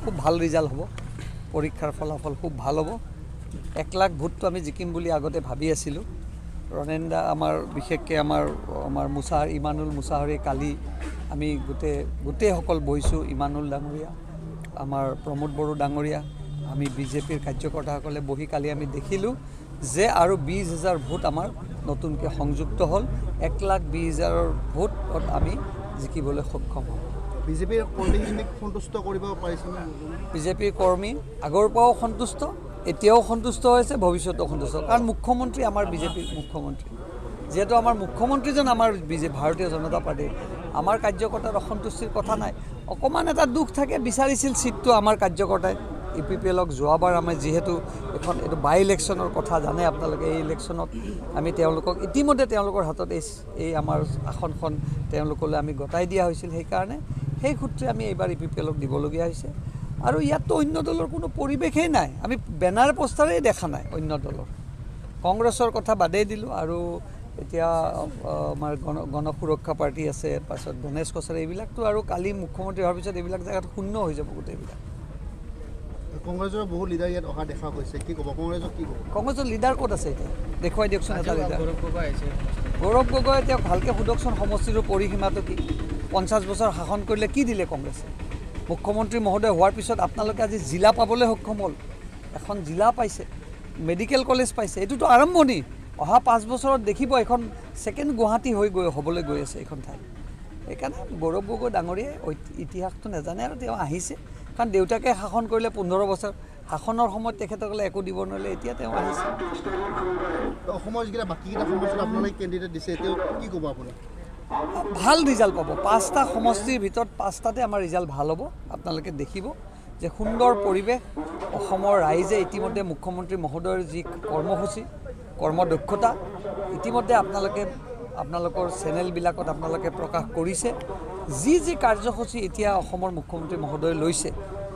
খুব ভাল ৰিজাল্ট হ'ব পৰীক্ষাৰ ফলাফল খুব ভাল হ'ব 1 লাখ ভোটটো আমি জিকিম বুলি আগতে ভাবি আছিলোঁ ৰণেন দা আমাৰ বিশেষকৈ আমাৰ ইমানুল মুছাহাৰী কালি আমি গোটেইসকল বহিছোঁ ইমানুল ডাঙৰীয়া আমাৰ প্ৰমোদ বড়ো ডাঙৰীয়া আমি বিজেপিৰ কাৰ্যকৰ্তাসকলে বহি কালি আমি দেখিলোঁ যে আৰু 20,000 ভোট আমাৰ নতুনকৈ সংযুক্ত হ'ল 1,20,000 ভোট আমি জিকিবলৈ সক্ষম হ'ম বিজেপিৰ কৰ্মীখিনিক সন্তুষ্ট কৰিব পাৰিছে বিজেপিৰ কৰ্মী আগৰ পৰাও সন্তুষ্ট এতিয়াও সন্তুষ্ট হৈছে ভৱিষ্যতেও সন্তুষ্ট কাৰণ মুখ্যমন্ত্ৰী আমাৰ বিজেপিৰ মুখ্যমন্ত্ৰী যেহেতু আমাৰ মুখ্যমন্ত্ৰীজন আমাৰ ভাৰতীয় জনতা পাৰ্টীৰ আমাৰ কাৰ্যকৰ্তাৰ অসন্তুষ্টিৰ কথা নাই অকণমান এটা দুখ থাকে বিচাৰিছিল চিটটো আমাৰ কাৰ্যকৰ্তাই ইপিপিএলক যোৱাবাৰ আমি যিহেতু এইটো বাই ইলেকশ্যনৰ কথা জানে আপোনালোকে এই ইলেকশ্যনত আমি তেওঁলোকক ইতিমধ্যে তেওঁলোকৰ হাতত এই আমাৰ আসনখন তেওঁলোকলৈ আমি গতাই দিয়া হৈছিল সেইকাৰণে সেই সূত্ৰে আমি এইবাৰ ইপিপিএলক দিবলগীয়া হৈছে আৰু ইয়াততো অন্য দলৰ কোনো পৰিৱেশেই নাই আমি বেনাৰ পোষ্টাৰেই দেখা নাই অন্য দলৰ কংগ্ৰেছৰ কথা বাদেই দিলোঁ আৰু এতিয়া আমাৰ গণ সুৰক্ষা পাৰ্টি আছে পাছত গণেশ কছাৰী এইবিলাকতো আৰু কালি মুখ্যমন্ত্ৰী হোৱাৰ পিছত এইবিলাক জেগাত শূন্য হৈ যাব গোটেইবিলাক কংগ্ৰেছৰ বহু লিডাৰ ইয়াত অহা দেখা গৈছে কি ক'ব কংগ্ৰেছৰ লিডাৰ ক'ত আছে এতিয়া দেখুৱাই দিয়কচোন এটা লিডাৰ গৌৰৱ গগৈ এতিয়া ভালকৈ সোধকচোন সমষ্টিটোৰ পৰিসীমাটো কি 50 বছৰ শাসন কৰিলে কি দিলে কংগ্ৰেছে মুখ্যমন্ত্ৰী মহোদয় হোৱাৰ পিছত আপোনালোকে আজি জিলা পাবলৈ সক্ষম হ'ল এখন জিলা পাইছে মেডিকেল কলেজ পাইছে এইটোতো আৰম্ভণি অহা 5 বছৰত দেখিব এখন ছেকেণ্ড গুৱাহাটী হ'বলৈ গৈ আছে এইখন ঠাই সেইকাৰণে গৌৰৱ গগৈ ডাঙৰীয়াই ইতিহাসটো নাজানে আৰু তেওঁ আহিছে কাৰণ দেউতাকে শাসন কৰিলে 15 বছৰ শাসনৰ সময়ত তেখেতসকলে একো দিব নোৱাৰিলে এতিয়া তেওঁ আহিছে অসমৰ যিকেইটা বাকীকেইটা সমষ্টিত আপোনালোকে কেণ্ডিডেট দিছে তেওঁ কি ক'ব আপুনি ভাল ৰিজাল্ট পাব 5টা সমষ্টিৰ ভিতৰত 5টাতে আমাৰ ৰিজাল্ট ভাল হ'ব আপোনালোকে দেখিব যে সুন্দৰ পৰিৱেশ অসমৰ ৰাইজে ইতিমধ্যে মুখ্যমন্ত্ৰী মহোদয়ৰ যি কৰ্মসূচী কৰ্মদক্ষতা ইতিমধ্যে আপোনালোকৰ চেনেলবিলাকত আপোনালোকে প্ৰকাশ কৰিছে যি কাৰ্যসূচী এতিয়া অসমৰ মুখ্যমন্ত্ৰী মহোদয়ে লৈছে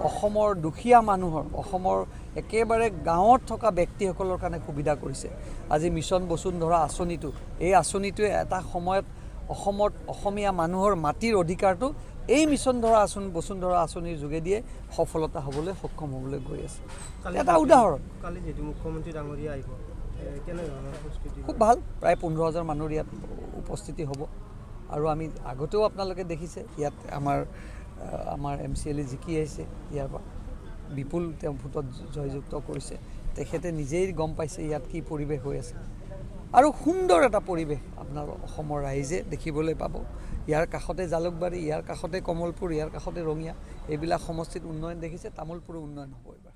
অসমৰ দুখীয়া মানুহৰ অসমৰ একেবাৰে গাঁৱত থকা ব্যক্তিসকলৰ কাৰণে সুবিধা কৰিছে আজি মিছন বসুন্ধৰা আঁচনিটো এই আঁচনিটোৱে এটা সময়ত অসমত অসমীয়া মানুহৰ মাটিৰ অধিকাৰটো এই বসুন্ধৰা আঁচনিৰ যোগেদিয়ে সফলতা হ'বলৈ সক্ষম হ'বলৈ গৈ আছে এটা উদাহৰণ কালি যেটো মুখ্যমন্ত্ৰী ডাঙৰীয়া আহিব খুব ভাল প্ৰায় 15,000 মানুহৰ ইয়াত উপস্থিতি হ'ব আৰু আমি আগতেও আপোনালোকে দেখিছে ইয়াত আমাৰ MCLA জিকি আহিছে ইয়াৰ পৰা বিপুল তেওঁ ভোটত জয়যুক্ত কৰিছে তেখেতে নিজেই গম পাইছে ইয়াত কি পৰিৱেশ হৈ আছে আৰু সুন্দৰ এটা পৰিৱেশ আপোনাৰ অসমৰ ৰাইজে দেখিবলৈ পাব ইয়াৰ কাষতে জালুকবাৰী ইয়াৰ কাষতে কমলপুৰ ইয়াৰ কাষতে ৰঙিয়া এইবিলাক সমষ্টিত উন্নয়ন দেখিছে তামোলপুৰো উন্নয়ন হ'ব এইবাৰ